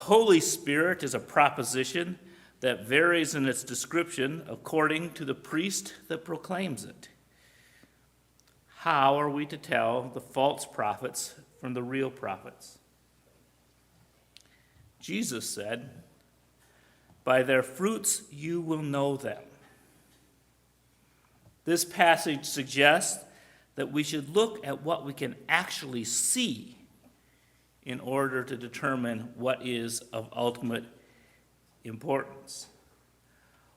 Holy Spirit is a proposition that varies in its description according to the priest that proclaims it. How are we to tell the false prophets from the real prophets? Jesus said, "By their fruits you will know them." This passage suggests that we should look at what we can actually see in order to determine what is of ultimate importance.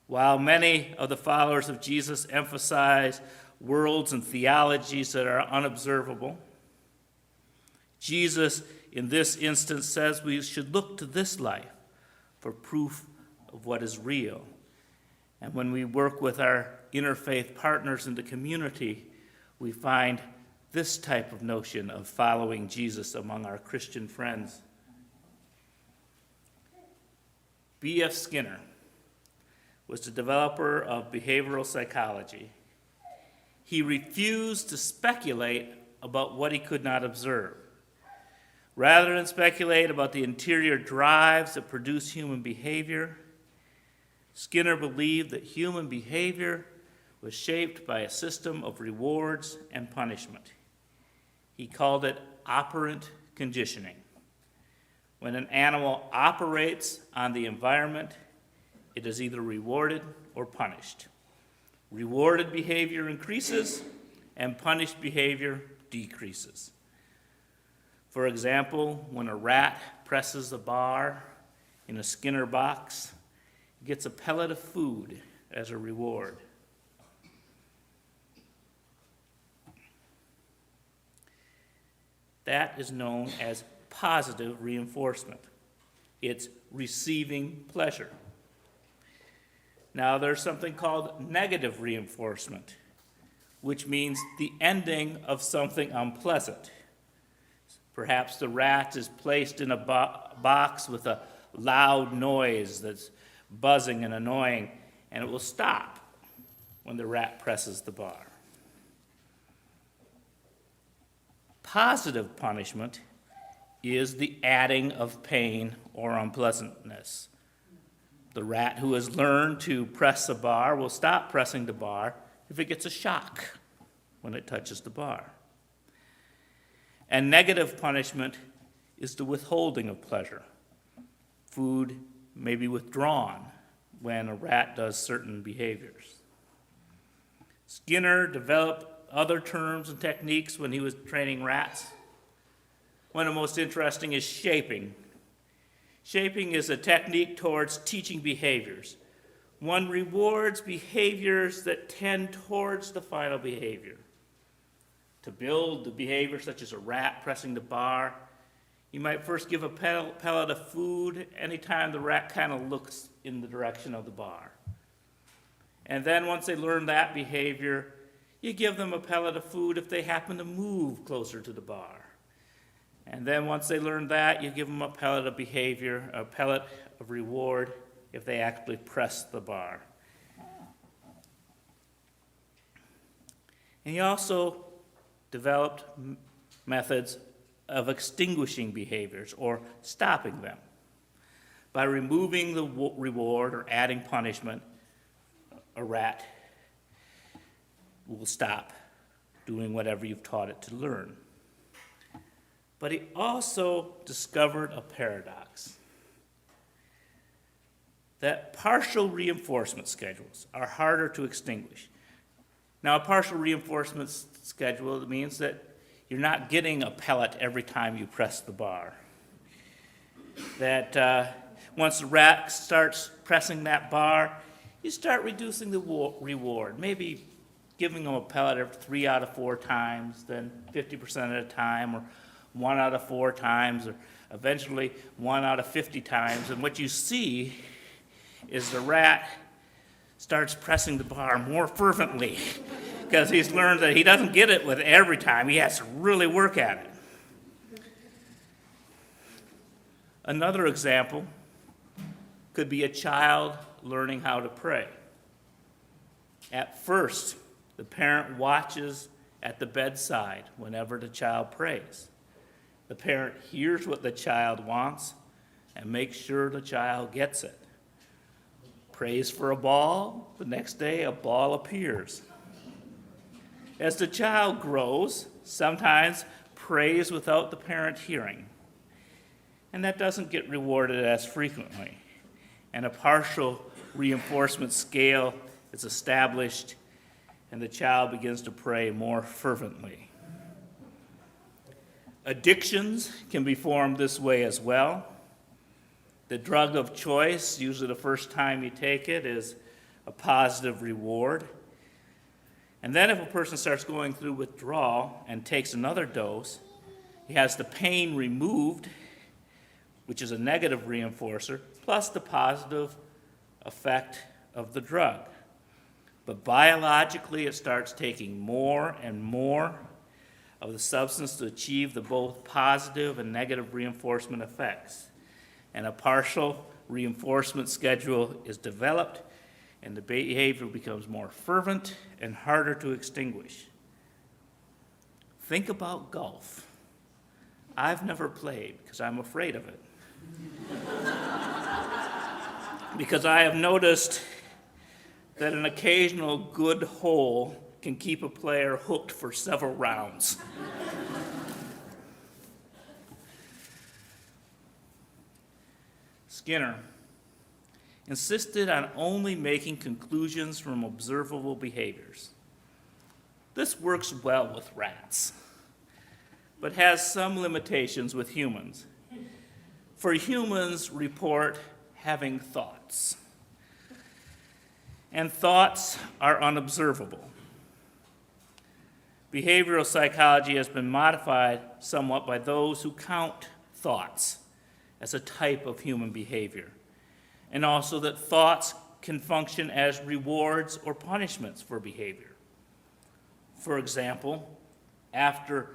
While many of the followers of Jesus emphasize worlds and theologies that are unobservable, Jesus in this instance says we should look to this life for proof of what is real. And when we work with our interfaith partners in the community, we find this type of notion of following Jesus among our Christian friends. B.F. Skinner was the developer of behavioral psychology. He refused to speculate about what he could not observe. Rather than speculate about the interior drives that produce human behavior, Skinner believed that human behavior was shaped by a system of rewards and punishment. He called it operant conditioning. When an animal operates on the environment, it is either rewarded or punished. Rewarded behavior increases and punished behavior decreases. For example, when a rat presses a bar in a Skinner box, it gets a pellet of food as a reward. That is known as positive reinforcement. It's receiving pleasure. Now, there's something called negative reinforcement, which means the ending of something unpleasant. Perhaps the rat is placed in a box with a loud noise that's buzzing and annoying, and it will stop when the rat presses the bar. Positive punishment is the adding of pain or unpleasantness. The rat who has learned to press the bar will stop pressing the bar if it gets a shock when it touches the bar. And negative punishment is the withholding of pleasure. Food may be withdrawn when a rat does certain behaviors. Skinner developed other terms and techniques when he was training rats. One of the most interesting is shaping. Shaping is a technique towards teaching behaviors. One rewards behaviors that tend towards the final behavior. To build the behavior such as a rat pressing the bar, you might first give a pellet of food anytime the rat kind of looks in the direction of the bar. And then once they learn that behavior, you give them a pellet of food if they happen to move closer to the bar. And then once they learn that, you give them a pellet of behavior, a pellet of reward if they actually press the bar. And he also developed methods of extinguishing behaviors or stopping them. By removing the reward or adding punishment, a rat will stop doing whatever you've taught it to learn. But he also discovered a paradox. That partial reinforcement schedules are harder to extinguish. Now, a partial reinforcement schedule means that you're not getting a pellet every time you press the bar. That once the rat starts pressing that bar, you start reducing the reward, maybe giving them a pellet every 3 out of 4 times, then 50% at a time, or 1 out of 4 times, or eventually 1 out of 50 times. And what you see is the rat starts pressing the bar more fervently because he's learned that he doesn't get it with every time. He has to really work at it. Another example could be a child learning how to pray. At first, the parent watches at the bedside whenever the child prays. The parent hears what the child wants and make sure the child gets it. Prays for a ball, the next day a ball appears. As the child grows, sometimes prays without the parent hearing, and that doesn't get rewarded as frequently. And a partial reinforcement scale is established, and the child begins to pray more fervently. Addictions can be formed this way as well. The drug of choice, usually the first time you take it, is a positive reward. And then if a person starts going through withdrawal and takes another dose, he has the pain removed, which is a negative reinforcer, plus the positive effect of the drug. But biologically, it starts taking more and more of the substance to achieve the both positive and negative reinforcement effects. And a partial reinforcement schedule is developed, and the behavior becomes more fervent and harder to extinguish. Think about golf. I've never played because I'm afraid of it. Because I have noticed that an occasional good hole can keep a player hooked for several rounds. Skinner insisted on only making conclusions from observable behaviors. This works well with rats, but has some limitations with humans. For humans report having thoughts, and thoughts are unobservable. Behavioral psychology has been modified somewhat by those who count thoughts as a type of human behavior, and also that thoughts can function as rewards or punishments for behavior. For example, after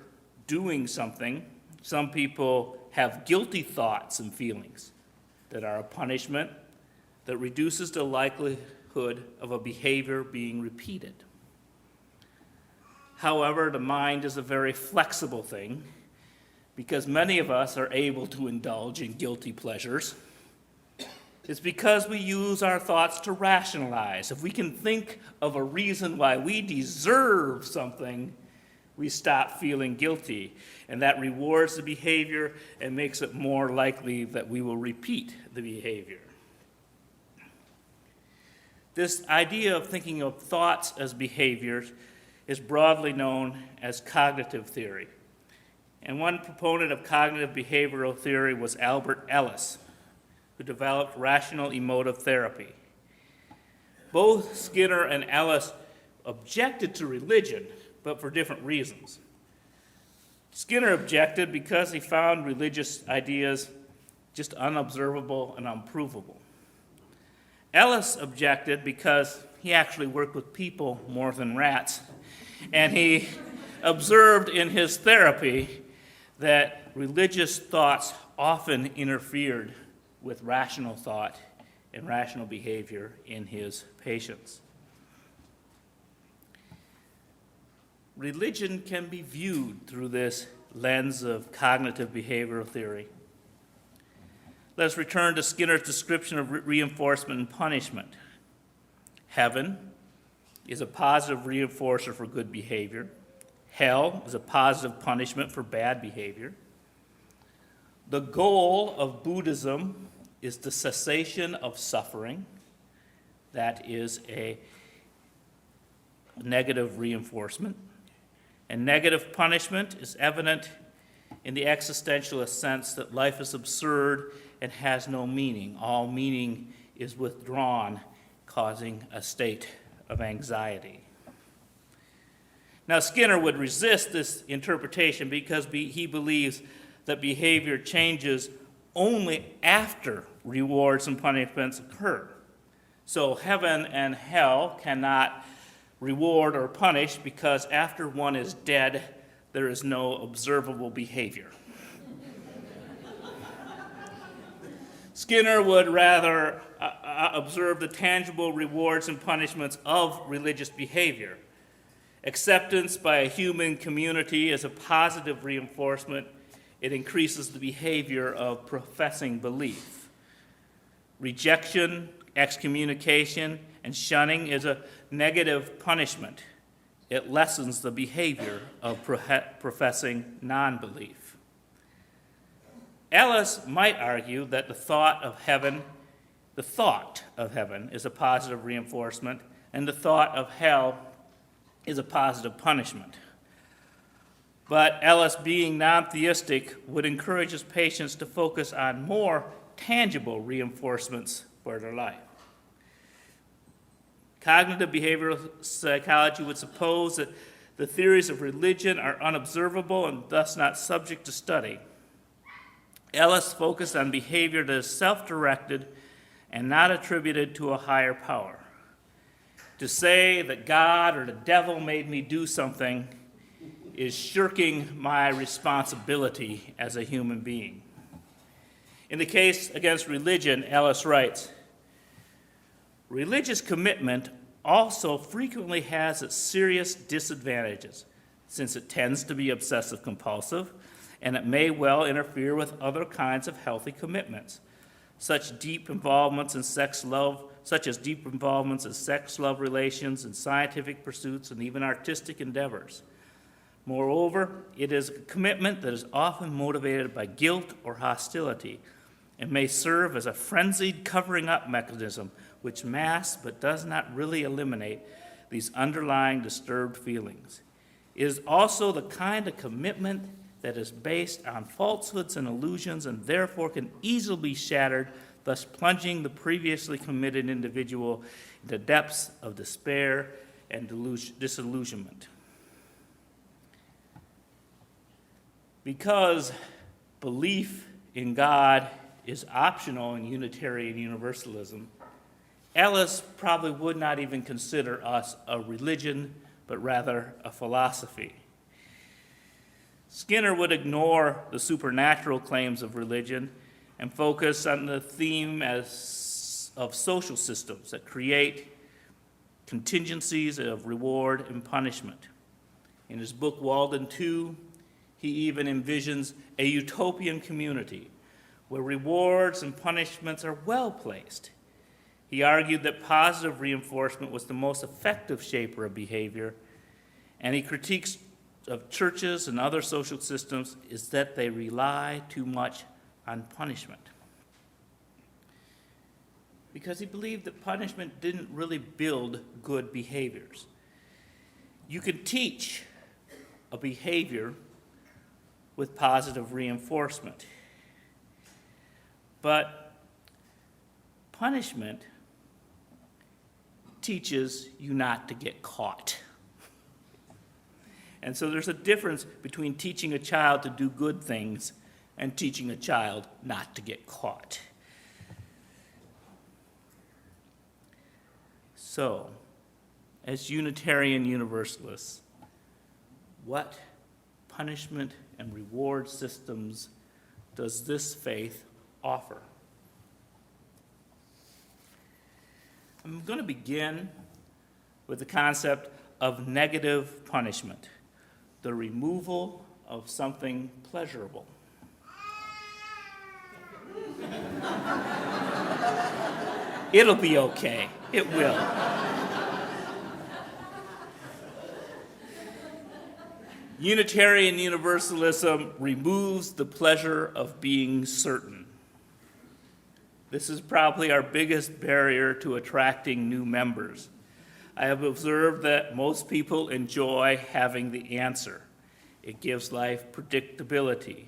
doing something, some people have guilty thoughts and feelings that are a punishment that reduces the likelihood of a behavior being repeated. However, the mind is a very flexible thing because many of us are able to indulge in guilty pleasures. It's because we use our thoughts to rationalize. If we can think of a reason why we deserve something, we stop feeling guilty, and that rewards the behavior and makes it more likely that we will repeat the behavior. This idea of thinking of thoughts as behaviors is broadly known as cognitive theory. And one proponent of cognitive behavioral theory was Albert Ellis, who developed rational emotive therapy. Both Skinner and Ellis objected to religion, but for different reasons. Skinner objected because he found religious ideas just unobservable and unprovable. Ellis objected because he actually worked with people more than rats, and he observed in his therapy that religious thoughts often interfered with rational thought and rational behavior in his patients. Religion can be viewed through this lens of cognitive behavioral theory. Let's return to Skinner's description of reinforcement and punishment. Heaven is a positive reinforcer for good behavior. Hell is a positive punishment for bad behavior. The goal of Buddhism is the cessation of suffering. That is a negative reinforcement. And negative punishment is evident in the existentialist sense that life is absurd and has no meaning. All meaning is withdrawn, causing a state of anxiety. Now, Skinner would resist this interpretation because he believes that behavior changes only after rewards and punishments occur. So heaven and hell cannot reward or punish because after one is dead, there is no observable behavior. Skinner would rather observe the tangible rewards and punishments of religious behavior. Acceptance by a human community is a positive reinforcement. It increases the behavior of professing belief. Rejection, excommunication, and shunning is a negative punishment. It lessens the behavior of professing non-belief. Ellis might argue that the thought of heaven is a positive reinforcement, and the thought of hell is a positive punishment. But Ellis, being non-theistic, would encourage his patients to focus on more tangible reinforcements for their life. Cognitive behavioral psychology would suppose that the theories of religion are unobservable and thus not subject to study. Ellis focused on behavior that is self-directed and not attributed to a higher power. To say that God or the devil made me do something is shirking my responsibility as a human being. In the case against religion, Ellis writes, religious commitment also frequently has its serious disadvantages, since it tends to be obsessive-compulsive, and it may well interfere with other kinds of healthy commitments, such as deep involvements in sex, love relations, and scientific pursuits, and even artistic endeavors. Moreover, it is a commitment that is often motivated by guilt or hostility, and may serve as a frenzied covering-up mechanism which masks but does not really eliminate these underlying disturbed feelings. It is also the kind of commitment that is based on falsehoods and illusions and therefore can easily be shattered, thus plunging the previously committed individual into depths of despair and disillusionment. Because belief in God is optional in Unitarian Universalism, Ellis probably would not even consider us a religion, but rather a philosophy. Skinner would ignore the supernatural claims of religion and focus on the theme of social systems that create contingencies of reward and punishment. In his book, Walden 2, he even envisions a utopian community where rewards and punishments are well placed. He argued that positive reinforcement was the most effective shaper of behavior, and he critiques of churches and other social systems is that they rely too much on punishment. Because he believed that punishment didn't really build good behaviors. You can teach a behavior with positive reinforcement. But punishment teaches you not to get caught. And so there's a difference between teaching a child to do good things and teaching a child not to get caught. So, as Unitarian Universalists, what punishment and reward systems does this faith offer? I'm going to begin with the concept of negative punishment, the removal of something pleasurable. It'll be okay. It will. Unitarian Universalism removes the pleasure of being certain. This is probably our biggest barrier to attracting new members. I have observed that most people enjoy having the answer. It gives life predictability.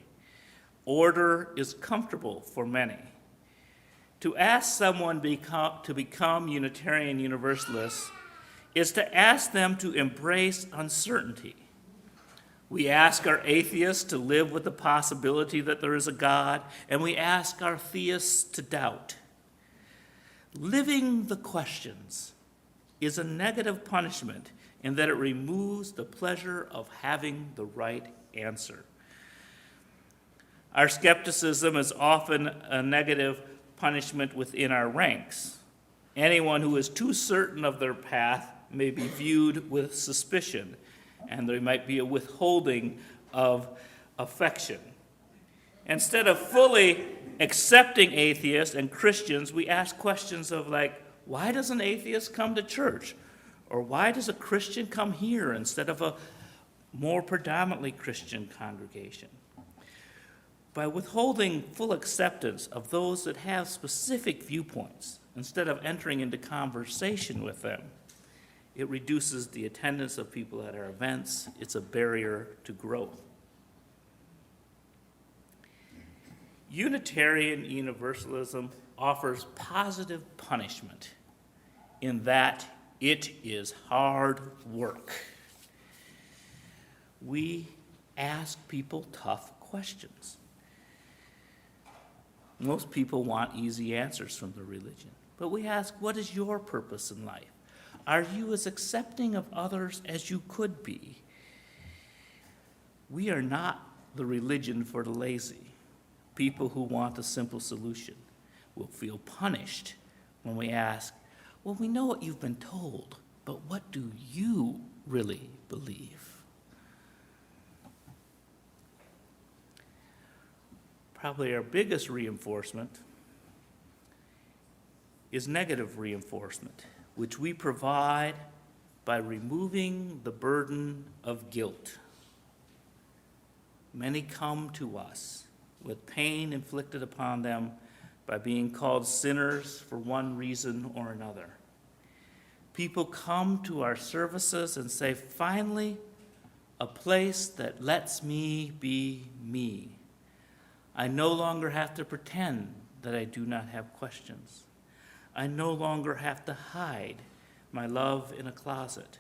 Order is comfortable for many. To ask someone to become Unitarian Universalists is to ask them to embrace uncertainty. We ask our atheists to live with the possibility that there is a God, and we ask our theists to doubt. Living the questions is a negative punishment in that it removes the pleasure of having the right answer. Our skepticism is often a negative punishment within our ranks. Anyone who is too certain of their path may be viewed with suspicion, and there might be a withholding of affection. Instead of fully accepting atheists and Christians, we ask questions of like, why does an atheist come to church? Or why does a Christian come here instead of a more predominantly Christian congregation? By withholding full acceptance of those that have specific viewpoints, instead of entering into conversation with them, it reduces the attendance of people at our events. It's a barrier to growth. Unitarian Universalism offers positive punishment in that it is hard work. We ask people tough questions. Most people want easy answers from the religion, but we ask, what is your purpose in life? Are you as accepting of others as you could be? We are not the religion for the lazy. People who want a simple solution will feel punished when we ask, well, we know what you've been told, but what do you really believe? Probably our biggest reinforcement is negative reinforcement, which we provide by removing the burden of guilt. Many come to us with pain inflicted upon them by being called sinners for one reason or another. People come to our services and say, finally, a place that lets me be me. I no longer have to pretend that I do not have questions. I no longer have to hide my love in a closet.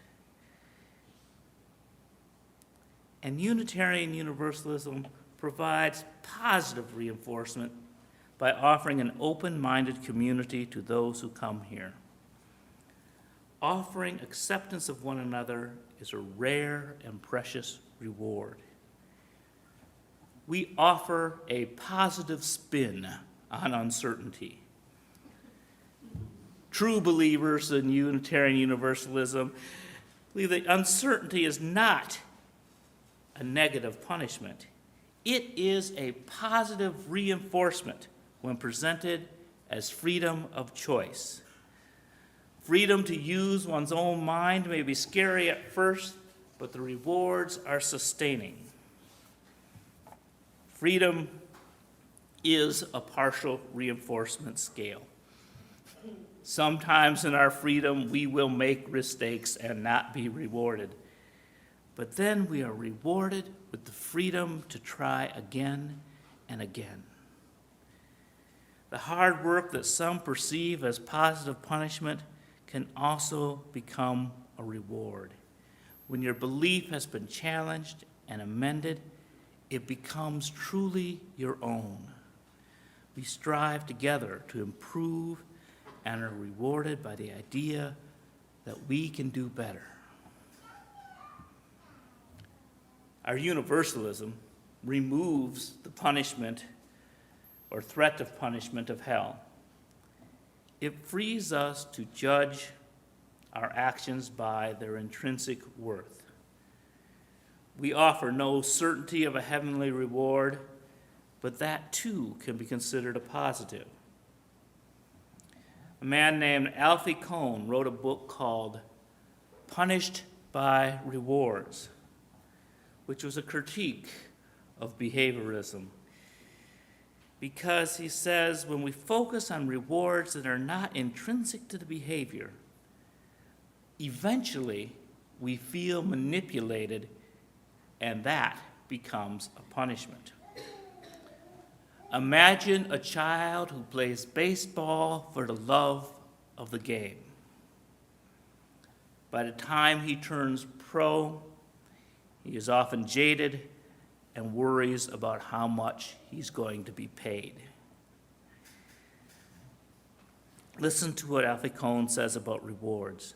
And Unitarian Universalism provides positive reinforcement by offering an open-minded community to those who come here. Offering acceptance of one another is a rare and precious reward. We offer a positive spin on uncertainty. True believers in Unitarian Universalism believe that uncertainty is not a negative punishment. It is a positive reinforcement when presented as freedom of choice. Freedom to use one's own mind may be scary at first, but the rewards are sustaining. Freedom is a partial reinforcement scale. Sometimes in our freedom, we will make mistakes and not be rewarded. But then we are rewarded with the freedom to try again and again. The hard work that some perceive as positive punishment can also become a reward. When your belief has been challenged and amended, it becomes truly your own. We strive together to improve and are rewarded by the idea that we can do better. Our universalism removes the punishment or threat of punishment of hell. It frees us to judge our actions by their intrinsic worth. We offer no certainty of a heavenly reward, but that too can be considered a positive. A man named Alfie Kohn wrote a book called Punished by Rewards, which was a critique of behaviorism. Because he says when we focus on rewards that are not intrinsic to the behavior, eventually we feel manipulated, and that becomes a punishment. Imagine a child who plays baseball for the love of the game. By the time he turns pro, he is often jaded and worries about how much he's going to be paid. Listen to what Alfie Kohn says about rewards.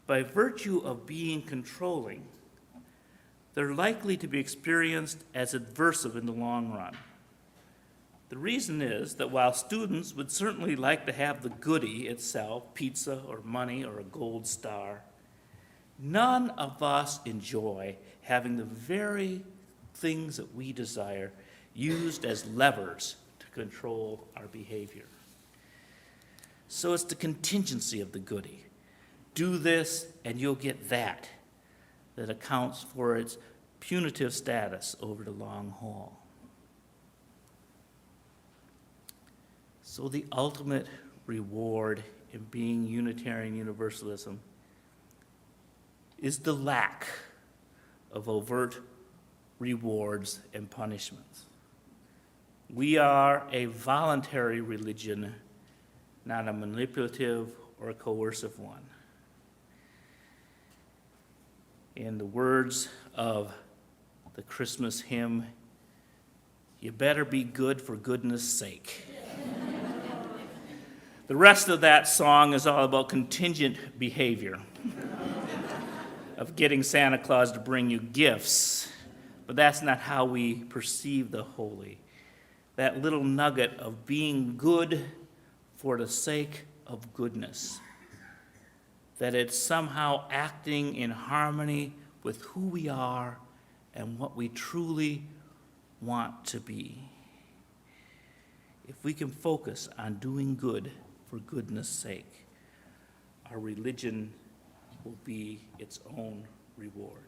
By virtue of being controlling, they're likely to be experienced as adversive in the long run. The reason is that while students would certainly like to have the goodie itself, pizza or money or a gold star, none of us enjoy having the very things that we desire used as levers to control our behavior. So it's the contingency of the goody. Do this and you'll get that accounts for its punitive status over the long haul. So the ultimate reward in being Unitarian Universalism is the lack of overt rewards and punishments. We are a voluntary religion, not a manipulative or coercive one. In the words of the Christmas hymn, "You better be good for goodness sake." The rest of that song is all about contingent behavior, of getting Santa Claus to bring you gifts, but that's not how we perceive the holy. That little nugget of being good for the sake of goodness, that it's somehow acting in harmony with who we are and what we truly want to be. If we can focus on doing good for goodness sake, our religion will be its own reward.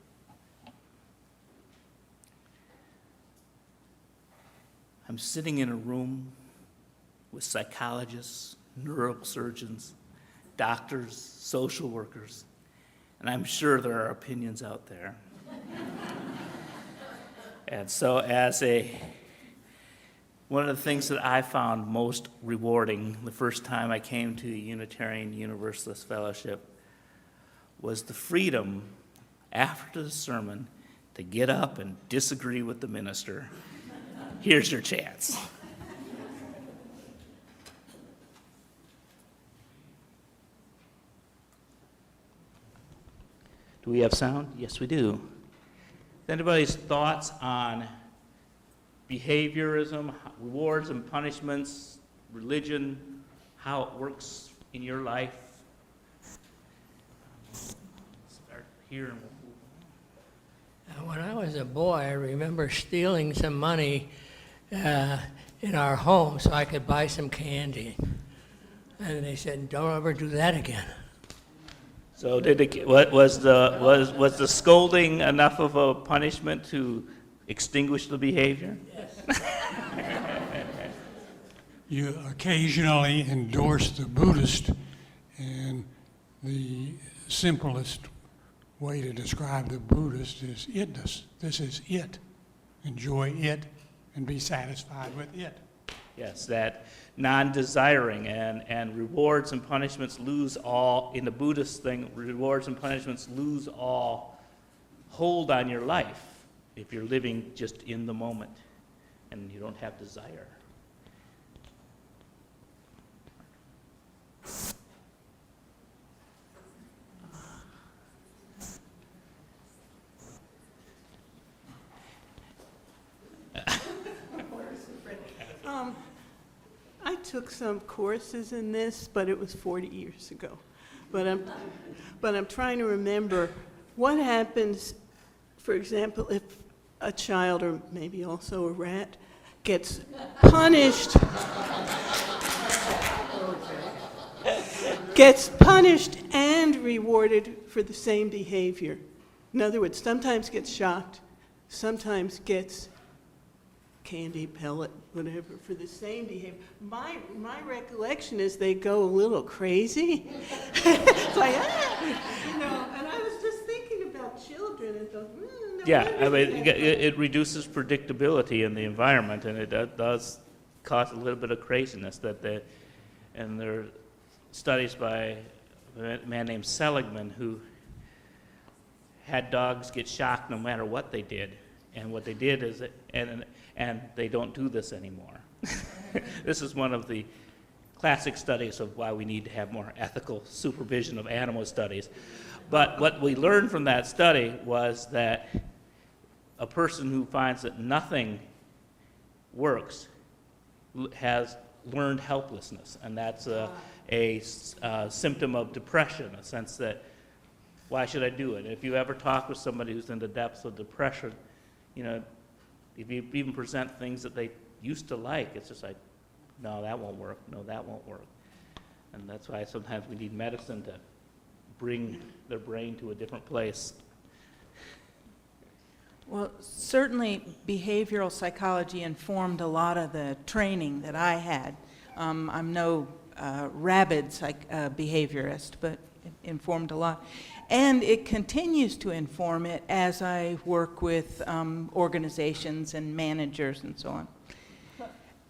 I'm sitting in a room with psychologists, neurosurgeons, doctors, social workers, and I'm sure there are opinions out there. And so one of the things that I found most rewarding the first time I came to Unitarian Universalist Fellowship was the freedom after the sermon to get up and disagree with the minister. Here's your chance. Do we have sound? Yes, we do. Anybody's thoughts on behaviorism, rewards and punishments, religion, how it works in your life? Start here and we'll move on. When I was a boy, I remember stealing some money in our home so I could buy some candy. And they said, "Don't ever do that again." So what was the scolding enough of a punishment to extinguish the behavior? Yes. You occasionally endorse the Buddhist, and the simplest way to describe the Buddhist is itness. This is it. Enjoy it and be satisfied with it. Yes, that non-desiring and rewards and punishments lose all, in the Buddhist thing, rewards and punishments lose all hold on your life if you're living just in the moment and you don't have desire. I took some courses in this, but it was 40 years ago. But I'm trying to remember what happens, for example, if a child, or maybe also a rat, gets punished and rewarded for the same behavior. In other words, sometimes gets shocked, sometimes gets candy, pellet, whatever, for the same behavior. My recollection is they go a little crazy. It's like, and I was just thinking about children and thought, no, Yeah, I mean, it reduces predictability in the environment, and it does cause a little bit of craziness. And there are studies by a man named Seligman who had dogs get shocked no matter what they did, and what they did is, and they don't do this anymore. This is one of the classic studies of why we need to have more ethical supervision of animal studies. But what we learned from that study was that a person who finds that nothing works has learned helplessness, and that's a symptom of depression, a sense that, why should I do it? If you ever talk with somebody who's in the depths of depression, if you even present things that they used to like, it's just like, no, that won't work, no, that won't work. And that's why sometimes we need medicine to bring their brain to a different place. Well, certainly behavioral psychology informed a lot of the training that I had. I'm no rabid behaviorist, but it informed a lot. And it continues to inform it as I work with organizations and managers and so on.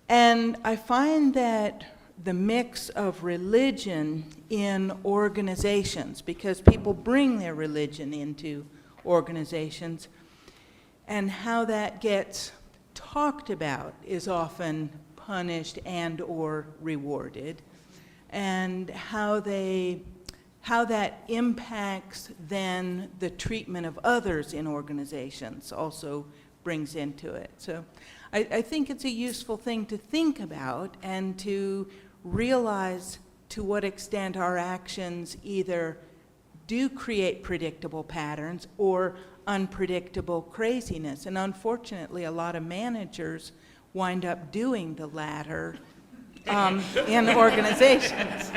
And I find that the mix of religion in organizations, because people bring their religion into organizations, and how that gets talked about is often punished and or rewarded, and how that impacts then the treatment of others in organizations also brings into it. So I think it's a useful thing to think about and to realize to what extent our actions either do create predictable patterns or unpredictable craziness. And unfortunately, a lot of managers wind up doing the latter in organizations.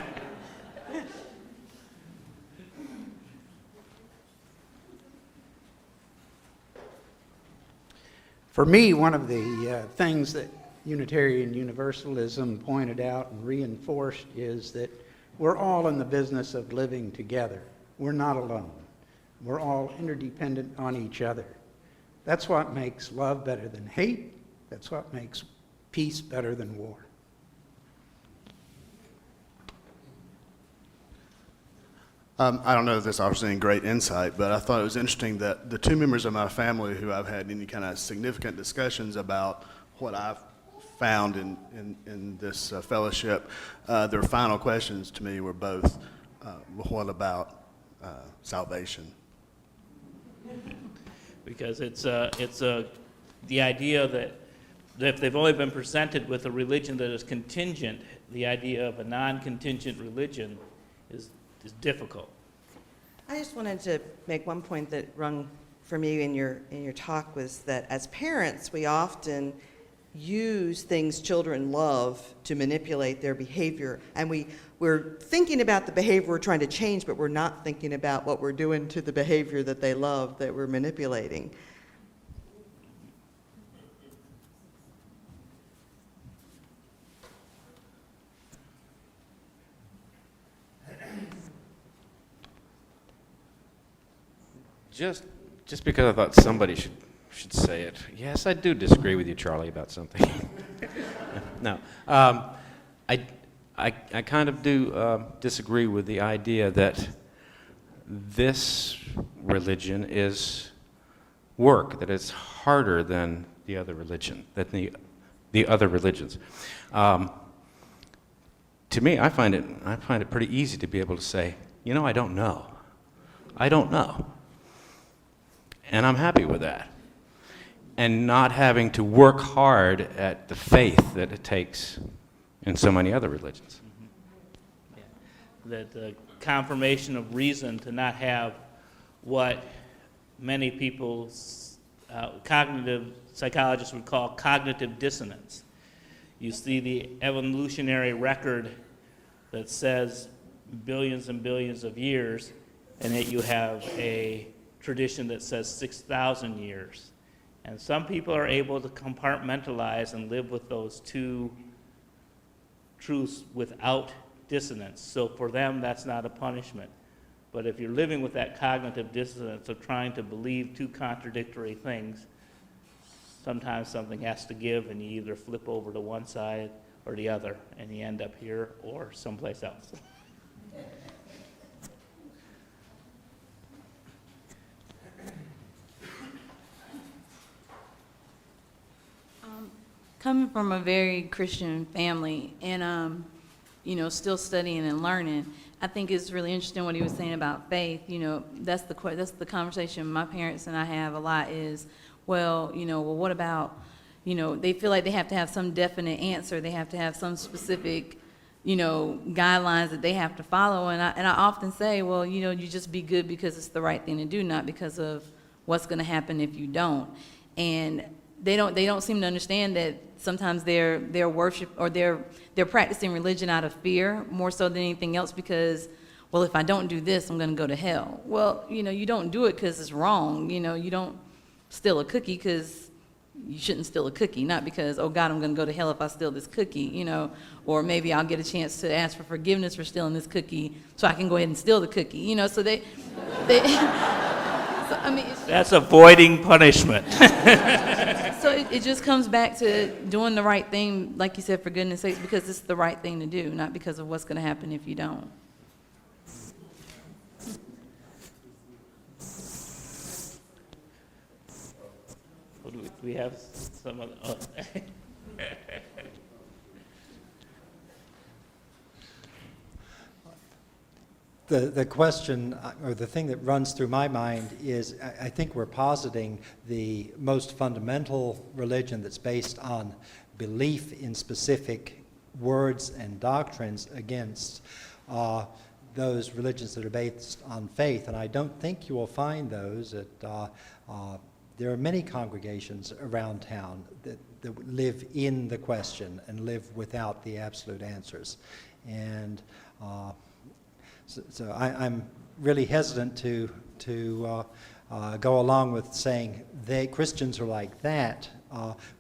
For me, one of the things that Unitarian Universalism pointed out and reinforced is that we're all in the business of living together. We're not alone. We're all interdependent on each other. That's what makes love better than hate. That's what makes peace better than war. I don't know if this offers any great insight, but I thought it was interesting that the two members of my family who I've had any kind of significant discussions about what I've found in this fellowship, their final questions to me were both, what about salvation? Because it's the idea that if they've only been presented with a religion that is contingent, the idea of a non-contingent religion is difficult. I just wanted to make one point that rung from you in your talk, was that as parents, we often use things children love to manipulate their behavior, and we're thinking about the behavior we're trying to change, but we're not thinking about what we're doing to the behavior that they love that we're manipulating. Just because I thought somebody should say it. Yes, I do disagree with you, Charlie, about something. No, I kind of do disagree with the idea that this religion is work, that it's harder than the other religion, than the other religions. To me, I find it pretty easy to be able to say, you know, I don't know. I don't know. And I'm happy with that. And not having to work hard at the faith that it takes in so many other religions. That the confirmation of reason to not have what many people, cognitive psychologists would call cognitive dissonance. You see the evolutionary record that says billions and billions of years, and yet you have a tradition that says 6,000 years. And some people are able to compartmentalize and live with those two truths without dissonance. So for them, that's not a punishment. But if you're living with that cognitive dissonance of trying to believe two contradictory things, sometimes something has to give, and you either flip over to one side or the other, and you end up here or someplace else. Coming from a very Christian family and, still studying and learning, I think it's really interesting what he was saying about faith. That's the conversation my parents and I have a lot is, well, what about, they feel like they have to have some definite answer. They have to have some specific, guidelines that they have to follow. And I often say, well, you just be good because it's the right thing to do, not because of what's going to happen if you don't. And they don't seem to understand that sometimes they're worship or they're practicing religion out of fear more so than anything else because, well, if I don't do this, I'm going to go to hell. Well, you don't do it because it's wrong. You don't steal a cookie because you shouldn't steal a cookie, not because, oh God, I'm going to go to hell if I steal this cookie, or maybe I'll get a chance to ask for forgiveness for stealing this cookie so I can go ahead and steal the cookie, so they so, I mean, That's avoiding punishment. so it just comes back to doing the right thing, like you said, for goodness sakes, because it's the right thing to do, not because of what's going to happen if you don't. What do we have some other, oh. The question, or the thing that runs through my mind is, I think we're positing the most fundamental religion that's based on belief in specific words and doctrines against those religions that are based on faith. And I don't think you will find those there are many congregations around town that live in the question and live without the absolute answers. And so I'm really hesitant to go along with saying Christians are like that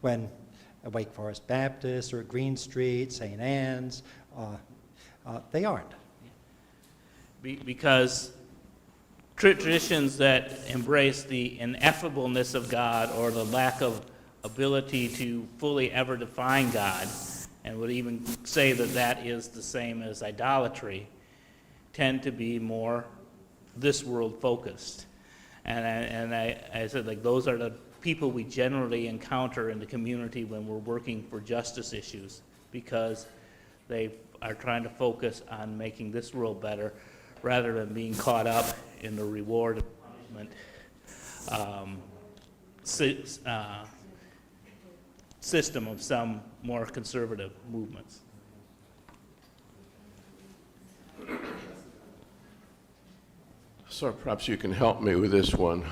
when a Wake Forest Baptist or a Green Street, St. Anne's, they aren't. Because traditions that embrace the ineffableness of God or the lack of ability to fully ever define God, and would even say that that is the same as idolatry, tend to be more this world focused. And I said, like, those are the people we generally encounter in the community when we're working for justice issues, because they are trying to focus on making this world better rather than being caught up in the reward and punishment system of some more conservative movements. Sir, perhaps you can help me with this one.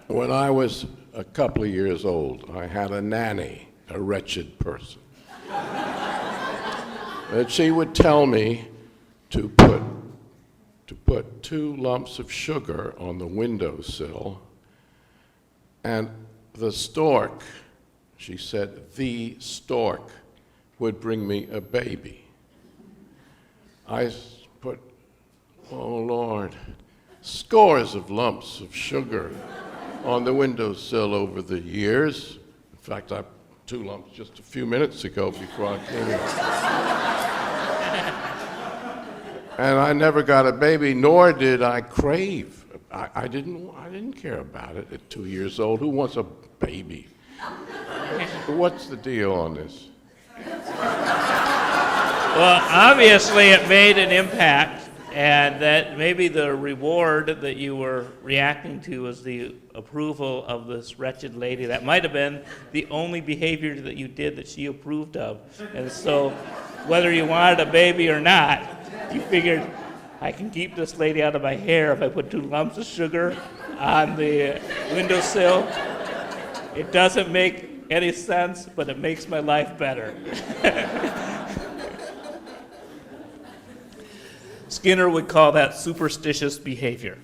When I was a couple of years old, I had a nanny, a wretched person. And she would tell me to put 2 lumps of sugar on the windowsill, and the stork, she said, the stork would bring me a baby. I put, oh Lord, scores of lumps of sugar on the windowsill over the years. In fact, I 2 lumps just a few minutes ago before I came in. And I never got a baby, nor did I crave. I didn't care about it at 2 years old. Who wants a baby? What's the deal on this? Well, obviously it made an impact, and that maybe the reward that you were reacting to was the approval of this wretched lady. That might have been the only behavior that you did that she approved of. And so whether you wanted a baby or not, you figured, I can keep this lady out of my hair if I put 2 lumps of sugar on the windowsill. It doesn't make any sense, but it makes my life better. Skinner would call that superstitious behavior.